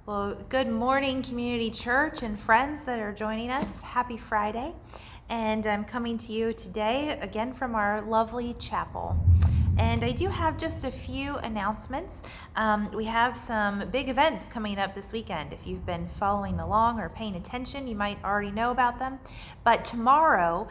Well, good morning, Community Church and friends that are joining us. Happy Friday. And I'm coming to you today again from our lovely chapel. And I do have just a few announcements. We have some big events coming up this weekend. If you've been following along or paying attention, you might already know about them. But tomorrow,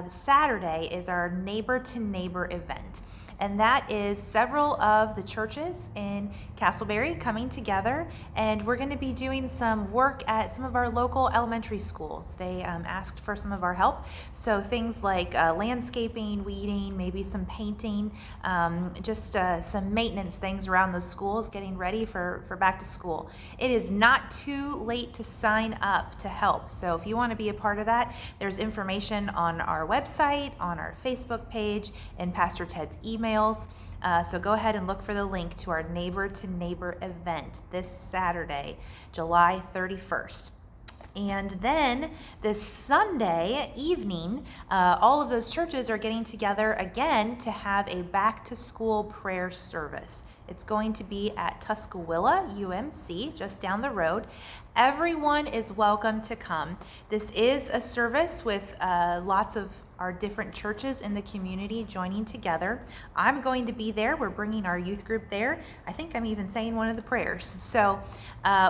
Saturday, is our Neighbor to Neighbor event. And that is several of the churches in Castleberry coming together, and we're going to be doing some work at some of our local elementary schools. They asked for some of our help, so things like landscaping, weeding, maybe some painting, just some maintenance things around those schools, getting ready for back to school. It is not too late to sign up to help, so if you want to be a part of that, there's information on our website, on our Facebook page, and Pastor Ted's emails. So go ahead and look for the link to our Neighbor to Neighbor event this Saturday, July 31st. And then this Sunday evening, all of those churches are getting together again to have a back to school prayer service. It's going to be at Tuscaloosa UMC, just down the road. Everyone is welcome to come. This is a service with lots of our different churches in the community joining together. I'm going to be there. We're bringing our youth group there. I think I'm even saying one of the prayers. So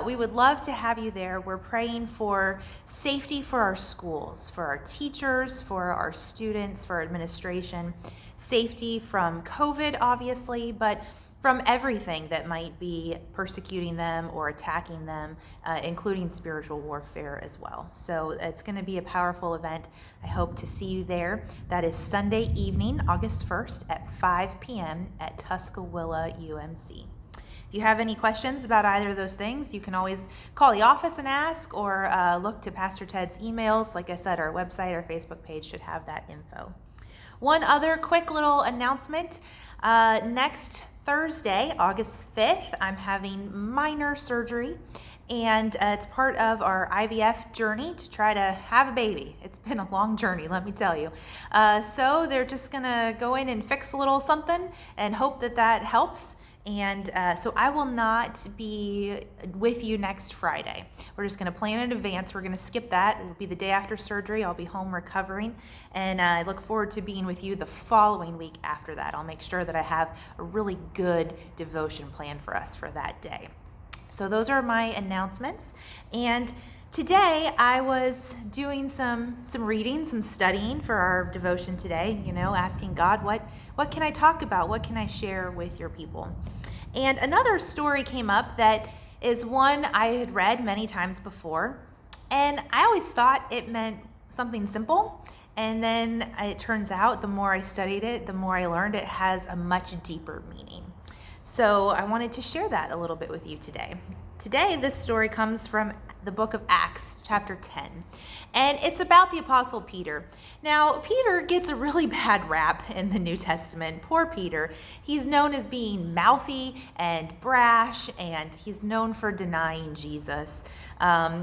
we would love to have you there. We're praying for safety for our schools, for our teachers, for our students, for administration, safety from COVID, obviously, but from everything that might be persecuting them or attacking them, including spiritual warfare as well. So it's going to be a powerful event. I hope to see you there. That is Sunday evening, August 1st at 5 p.m. at Tuscaloosa UMC. If you have any questions about either of those things, you can always call the office and ask, or look to Pastor Ted's emails. Like I said, our website, our Facebook page should have that info. One other quick little announcement. Next Thursday, August 5th, I'm having minor surgery, and it's part of our IVF journey to try to have a baby. It's been a long journey, let me tell you. So they're just gonna go in and fix a little something and hope that that helps. And so I will not be with you next Friday. We're just going to plan in advance. We're going to skip that. It'll be the day after surgery. I'll be home recovering. And I look forward to being with you the following week after that. I'll make sure that I have a really good devotion plan for us for that day. So those are my announcements. And today I was doing some reading, some studying for our devotion today, asking God, what can I talk about? What can I share with your people? And another story came up that is one I had read many times before, and I always thought it meant something simple. And then it turns out the more I studied it, the more I learned it has a much deeper meaning. So I wanted to share that a little bit with you today. Today, this story comes from the book of Acts, chapter 10, and it's about the Apostle Peter. Now, Peter gets a really bad rap in the New Testament. Poor Peter. He's known as being mouthy and brash, and he's known for denying Jesus,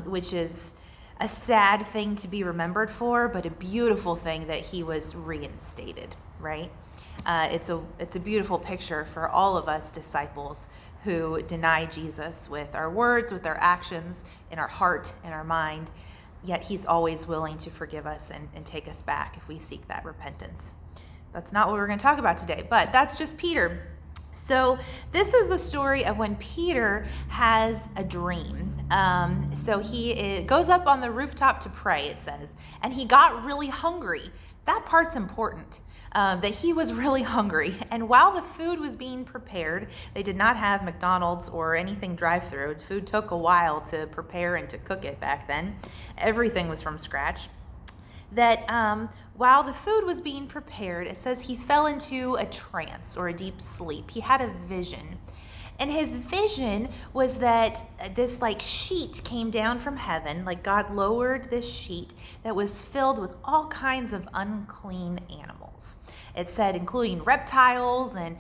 which is a sad thing to be remembered for, but a beautiful thing that he was reinstated, right? It's a beautiful picture for all of us disciples who deny Jesus with our words, with our actions, in our heart, in our mind, yet he's always willing to forgive us and take us back if we seek that repentance. That's not what we're going to talk about today, but that's just Peter. So this is the story of when Peter has a dream. So he goes up on the rooftop to pray, it says, and he got really hungry. That part's important. That he was really hungry. And while the food was being prepared, they did not have McDonald's or anything drive-through. Food took a while to prepare and to cook it back then. Everything was from scratch. That while the food was being prepared, it says he fell into a trance or a deep sleep. He had a vision. And his vision was that this sheet came down from heaven, like God lowered this sheet that was filled with all kinds of unclean animals. It said including reptiles and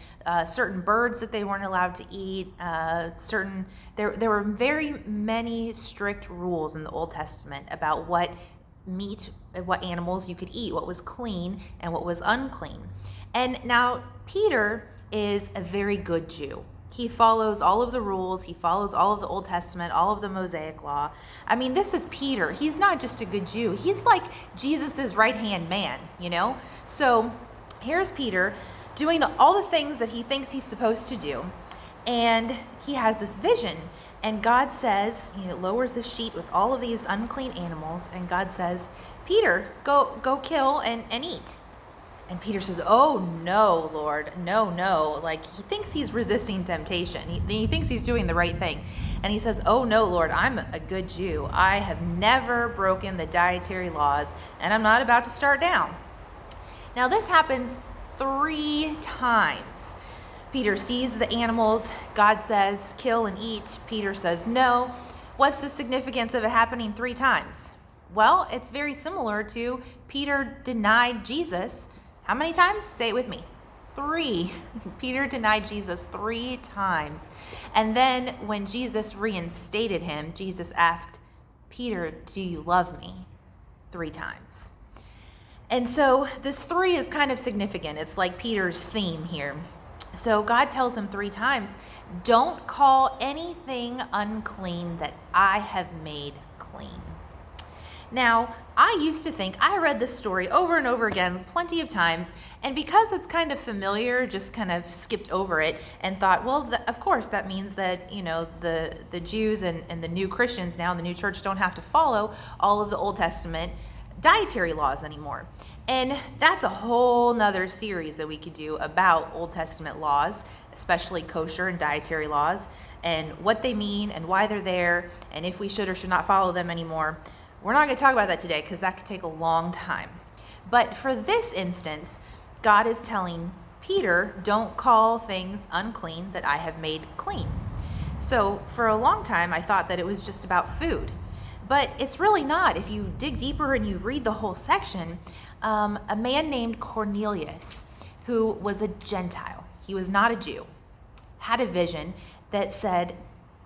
certain birds that they weren't allowed to eat. There were very many strict rules in the Old Testament about what animals you could eat, what was clean and what was unclean. And now Peter is a very good Jew. He follows all of the rules. He follows all of the Old Testament, all of the Mosaic law. I mean, this is Peter. He's not just a good Jew. He's like Jesus's right-hand man, So here's Peter doing all the things that he thinks he's supposed to do. And he has this vision. And God says, lowers the sheet with all of these unclean animals. And God says, Peter, go kill and eat. And Peter says, oh, no, Lord, no. Like, he thinks he's resisting temptation. He thinks he's doing the right thing. And he says, oh, no, Lord, I'm a good Jew. I have never broken the dietary laws, and I'm not about to start down. Now, this happens 3 times. Peter sees the animals. God says, kill and eat. Peter says, no. What's the significance of it happening 3 times? Well, it's very similar to Peter denied Jesus. How many times? Say it with me. 3. Peter denied Jesus 3 times. And then when Jesus reinstated him, Jesus asked, Peter, do you love me? 3 times. And so this 3 is kind of significant. It's like Peter's theme here. So God tells him 3 times, don't call anything unclean that I have made clean. Now, I used to think, I read this story over and over again plenty of times, and because it's kind of familiar, just kind of skipped over it and thought, well, of course, that means that, the Jews and the new Christians now in the new church don't have to follow all of the Old Testament dietary laws anymore. And that's a whole nother series that we could do about Old Testament laws, especially kosher and dietary laws, and what they mean and why they're there, and if we should or should not follow them anymore. We're not going to talk about that today because that could take a long time. But for this instance, God is telling Peter, don't call things unclean that I have made clean. So for a long time, I thought that it was just about food. But it's really not. If you dig deeper and you read the whole section, a man named Cornelius, who was a Gentile, he was not a Jew, had a vision that said,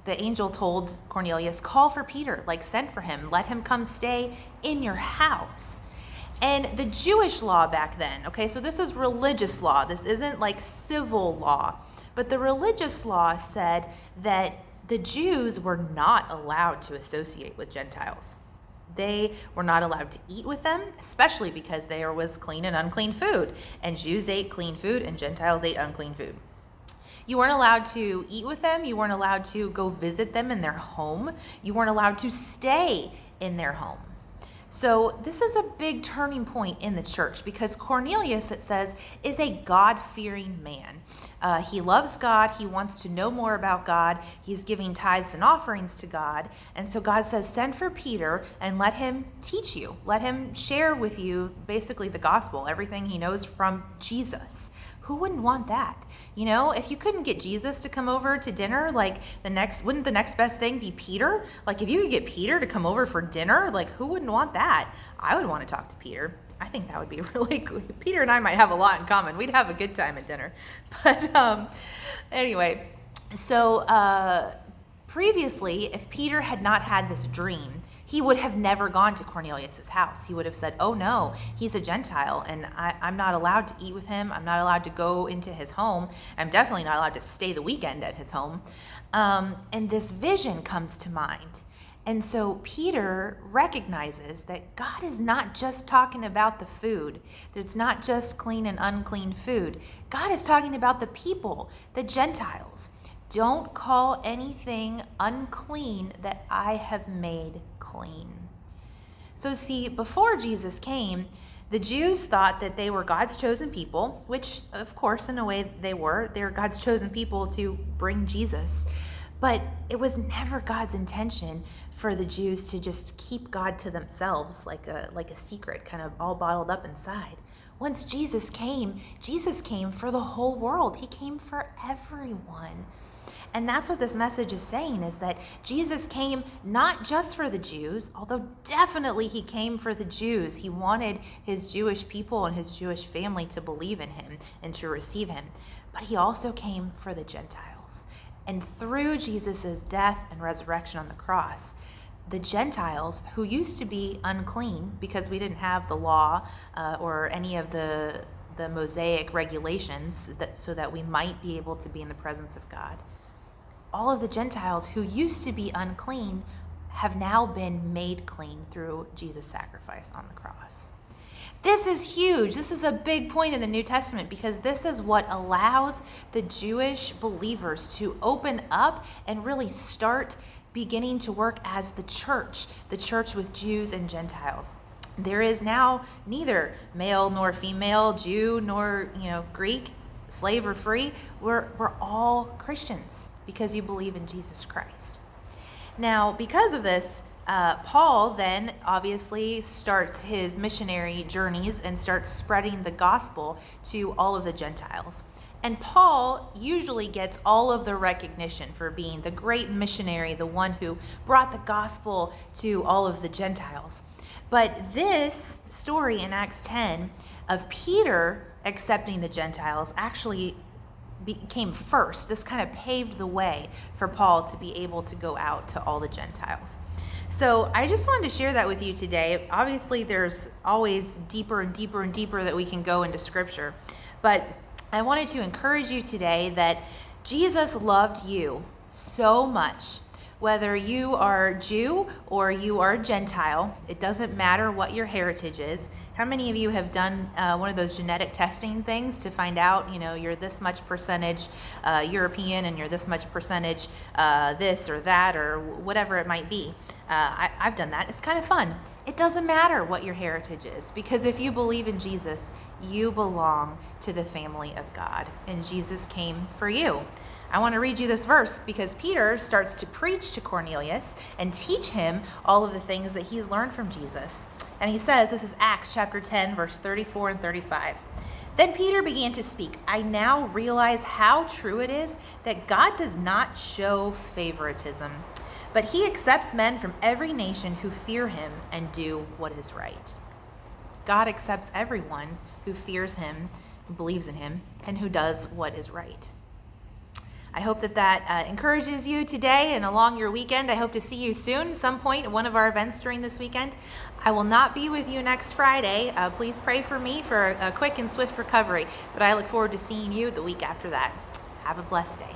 the angel told Cornelius, call for Peter, send for him, let him come stay in your house. And the Jewish law back then, okay, so this is religious law. This isn't like civil law, but the religious law said that the Jews were not allowed to associate with Gentiles. They were not allowed to eat with them, especially because there was clean and unclean food, and Jews ate clean food and Gentiles ate unclean food. You weren't allowed to eat with them. You weren't allowed to go visit them in their home. You weren't allowed to stay in their home. So this is a big turning point in the church because Cornelius, it says, is a God-fearing man. He loves God. He wants to know more about God. He's giving tithes and offerings to God. And so God says, send for Peter and let him teach you. Let him share with you basically the gospel, everything he knows from Jesus. Who wouldn't want that? If you couldn't get Jesus to come over to dinner, wouldn't the next best thing be Peter? If you could get Peter to come over for dinner, who wouldn't want that? I would want to talk to Peter. I think that would be really good. Peter and I might have a lot in common. We'd have a good time at dinner. But anyway, so previously, if Peter had not had this dream, he would have never gone to Cornelius' house. He would have said, oh no, he's a Gentile and I'm not allowed to eat with him. I'm not allowed to go into his home. I'm definitely not allowed to stay the weekend at his home. And this vision comes to mind. And so Peter recognizes that God is not just talking about the food. It's not just clean and unclean food. God is talking about the people, the Gentiles. Don't call anything unclean that I have made clean. So see, before Jesus came, the Jews thought that they were God's chosen people, which of course in a way they were. They were God's chosen people to bring Jesus. But it was never God's intention for the Jews to just keep God to themselves like a secret, kind of all bottled up inside. Once Jesus came for the whole world. He came for everyone. And that's what this message is saying, is that Jesus came not just for the Jews, although definitely he came for the Jews. He wanted his Jewish people and his Jewish family to believe in him and to receive him. But he also came for the Gentiles. And through Jesus' death and resurrection on the cross, the Gentiles, who used to be unclean because we didn't have the law or any of the Mosaic regulations so that we might be able to be in the presence of God, all of the Gentiles who used to be unclean have now been made clean through Jesus' sacrifice on the cross. This is huge. This is a big point in the New Testament because this is what allows the Jewish believers to open up and really start beginning to work as the church with Jews and Gentiles. There is now neither male nor female, Jew nor Greek, slave or free. We're all Christians because you believe in Jesus Christ. Now, because of this, Paul then obviously starts his missionary journeys and starts spreading the gospel to all of the Gentiles. And Paul usually gets all of the recognition for being the great missionary, the one who brought the gospel to all of the Gentiles. But this story in Acts 10 of Peter accepting the Gentiles actually came first. This kind of paved the way for Paul to be able to go out to all the Gentiles. So I just wanted to share that with you today. Obviously, there's always deeper and deeper and deeper that we can go into Scripture. But I wanted to encourage you today that Jesus loved you so much. Whether you are Jew or you are Gentile, it doesn't matter what your heritage is. How many of you have done one of those genetic testing things to find out, you're this much percentage European and you're this much percentage this or that or whatever it might be? I've done that. It's kind of fun. It doesn't matter what your heritage is because if you believe in Jesus, you belong to the family of God, and Jesus came for you. I want to read you this verse because Peter starts to preach to Cornelius and teach him all of the things that he's learned from Jesus. And he says, this is Acts chapter 10, verse 34 and 35. Then Peter began to speak. I now realize how true it is that God does not show favoritism, but he accepts men from every nation who fear him and do what is right. God accepts everyone who fears him, who believes in him, and who does what is right. I hope that encourages you today and along your weekend. I hope to see you soon, some point at one of our events during this weekend. I will not be with you next Friday. Please pray for me for a quick and swift recovery, but I look forward to seeing you the week after that. Have a blessed day.